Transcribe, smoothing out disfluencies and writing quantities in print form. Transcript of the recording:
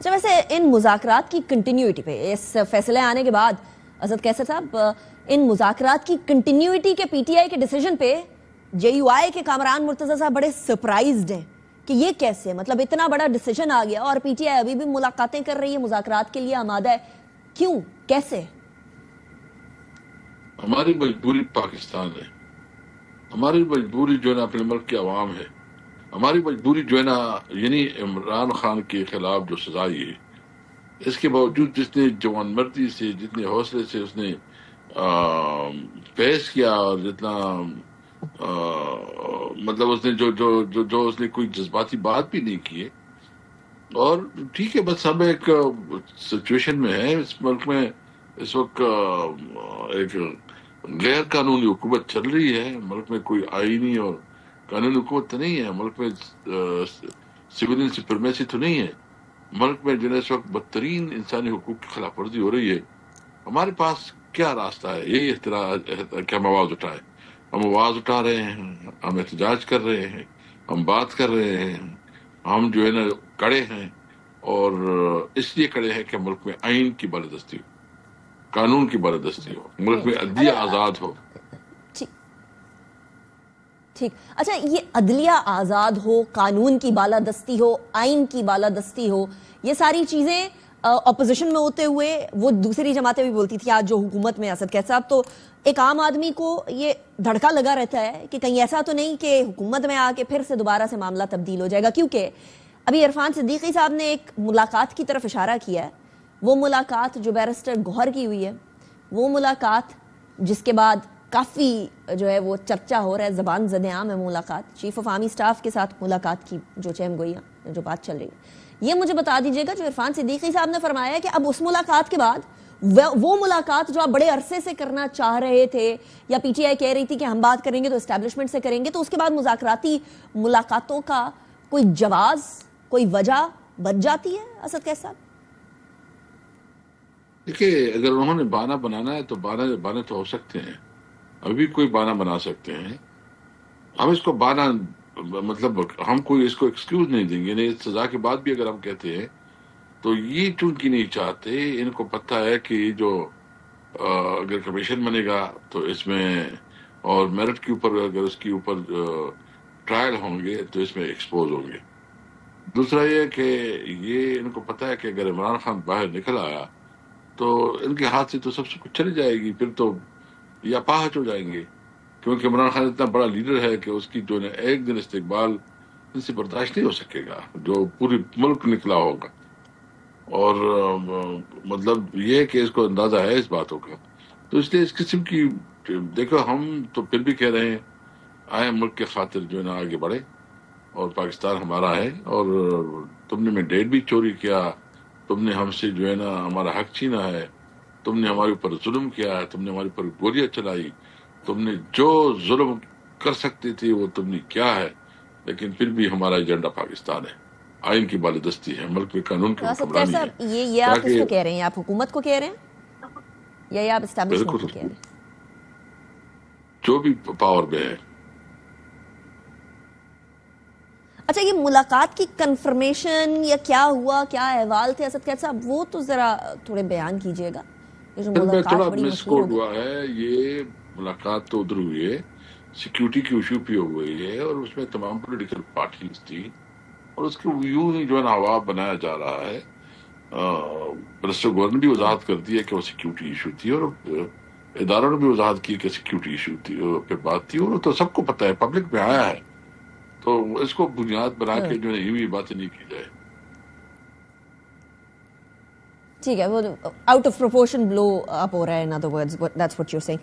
اچھا ویسے ان مذاکرات کی کنٹینیوٹی پہ اس فیصلے آنے کے بعد اسد کیسر صاحب ان مذاکرات کی کنٹینیوٹی کے پی ٹی آئی کے ڈیسیجن پہ جے یو آئی کے کامران مرتضی صاحب بڑے سرپرائزڈ ہیں کہ یہ کیسے، مطلب اتنا بڑا ڈیسیجن آ گیا اور پی ٹی آئی ابھی بھی ملاقاتیں کر رہی ہے، مذاکرات کے لیے آمادہ ہے، کیوں، کیسے؟ ہماری مجبوری پاکستان ہے، ہماری مجبوری جو ہے نا اپنے ملک کے عوام ہے، ہماری مجبوری جو ہے نا یعنی عمران خان کے خلاف جو سزائی ہے، اس کے باوجود جس نے جوان مردی سے، جتنے حوصلے سے اس نے پیش کیا اور جتنا مطلب اس نے جو اس نے کوئی جذباتی بات بھی نہیں کی ہے، اور ٹھیک ہے بس ہم ایک سچویشن میں ہیں اس ملک میں اس وقت ایک غیر قانونی حکومت چل رہی ہے، ملک میں کوئی آئینی اور قانونی حکومت تو نہیں ہے، ملک میں سویلین سپریمیسی تو نہیں ہے، ملک میں جو ہے اس وقت بدترین انسانی حقوق کی خلاف ورزی ہو رہی ہے۔ ہمارے پاس کیا راستہ ہے؟ یہی کہ ہم آواز اٹھائیں، ہم آواز اٹھا رہے ہیں، ہم احتجاج کر رہے ہیں، ہم بات کر رہے ہیں، ہم جو ہے نا کڑے ہیں، اور اس لیے کڑے ہیں کہ ملک میں آئین کی بالادستی ہو، قانون کی بالادستی ہو، ملک میں عدلیہ آزاد ہو۔ ٹھیک، اچھا یہ عدلیہ آزاد ہو، قانون کی بالادستی ہو، آئین کی بالادستی ہو، یہ ساری چیزیں اپوزیشن میں ہوتے ہوئے وہ دوسری جماعتیں بھی بولتی تھی، آج جو حکومت میں اسد کیسر صاحب، تو ایک عام آدمی کو یہ دھڑکا لگا رہتا ہے کہ کہیں ایسا تو نہیں کہ حکومت میں آ کے پھر سے دوبارہ سے معاملہ تبدیل ہو جائے گا، کیونکہ ابھی عرفان صدیقی صاحب نے ایک ملاقات کی طرف اشارہ کیا ہے، وہ ملاقات جو بیرسٹر گوہر کی ہوئی ہے، وہ ملاقات جس کے بعد کافی جو ہے وہ چرچا ہو رہا ہے، زبان زد عام ہے، ملاقات چیف آف آرمی سٹاف کے ساتھ ملاقات کی جو چہم گوئیاں جو بات چل رہی ہے، یہ مجھے بتا دیجئے گا جو عرفان صدیقی صاحب نے فرمایا ہے کہ اب اس ملاقات کے بعد وہ ملاقات جو آپ بڑے عرصے سے کرنا چاہ رہے تھے یا پی ٹی آئی کہہ رہی تھی کہ ہم بات کریں گے تو اسٹیبلشمنٹ سے کریں گے، تو اس کے بعد مذاکراتی ملاقاتوں کا کوئی جواز، کوئی وجہ بچ جاتی ہے اسد کیسر صاحب؟ دیکھیے اگر انہوں نے بہانہ بنانا ہے تو بانے تو ہو سکتے ہیں، ابھی کوئی بہانہ بنا سکتے ہیں، ہم اس کو بہانہ مطلب ہم کوئی اس کو ایکسکیوز نہیں دیں گے، نہیں سزا کے بعد بھی اگر ہم کہتے ہیں تو یہ چونکہ نہیں چاہتے، ان کو پتہ ہے کہ یہ جو اگر کمیشن بنے گا تو اس میں اور میرٹ کے اوپر اگر اس کے اوپر ٹرائل ہوں گے تو اس میں ایکسپوز ہوں گے۔ دوسرا یہ کہ یہ ان کو پتہ ہے کہ اگر عمران خان باہر نکل آیا تو ان کے ہاتھ سے تو سب سے کچھ چلی جائے گی، پھر تو یہ اپاہج ہو جائیں گے، کیونکہ عمران خان اتنا بڑا لیڈر ہے کہ اس کی جو ایک دن استقبال ان سے برداشت نہیں ہو سکے گا، جو پوری ملک نکلا ہوگا، اور مطلب یہ کہ اس کو اندازہ ہے اس باتوں کا، تو اس لیے اس قسم کی دیکھو ہم تو پھر بھی کہہ رہے ہیں آئے ملک کے خاطر جو ہے نا آگے بڑھے، اور پاکستان ہمارا ہے، اور تم نے مینڈیٹ بھی چوری کیا، تم نے ہم سے جو ہے نا ہمارا حق چھینا ہے، تم نے ہمارے اوپر ظلم کیا ہے، تم نے ہمارے اوپر گولیاں چلائی، تم نے جو ظلم کر سکتی تھی وہ تم نے کیا ہے، لیکن پھر بھی ہمارا ایجنڈا پاکستان ہے، آئین کی بالادستی ہے، ملک میں قانون کی اسد کیسر حکمرانی ہے، صاحب یہ آپ کس کو کہہ رہے ہیں؟ آپ حکومت کو کہہ رہے ہیں یا یہ آپ اسٹیبلشمنٹ کو کہہ رہے ہیں؟ جو بھی پاور میں ہے۔ اچھا یہ ملاقات کی کنفرمیشن یا کیا ہوا، کیا احوال تھے اسد کیسر صاحب، وہ تو ذرا تھوڑے بیان کیجئے گا، یہ جو پھر میں ملاقات تھوڑا بڑی مس مشہور کوٹ ہو گئی۔ ہوا ہے، یہ ملاقات تو ادھر ہوئی ہے، سیکیورٹی کی ایشو پہ ہو گئی ہے، اور اس میں تمام پولیٹیکل پارٹیز تھی، اور اس کو یوں ہی جو ہے نا ہوا بنایا جا رہا ہے۔ منسٹر گورنر نے بھی وضاحت کر دی ہے کہ وہ سیکیورٹی ایشو تھی، اور اداروں نے بھی وضاحت کی کہ سیکیورٹی ایشو تھی، پھر بات تھی، اور تو سب کو پتہ ہے، پبلک میں آیا ہے، تو اس کو بنیاد بنا کے جو ہے یوں ہی باتیں نہیں کی جائے۔ ٹھیک ہے، وہ آؤٹ آف پروپورشن بلو اپ ہو رہا ہے، in other words, that's what you're saying.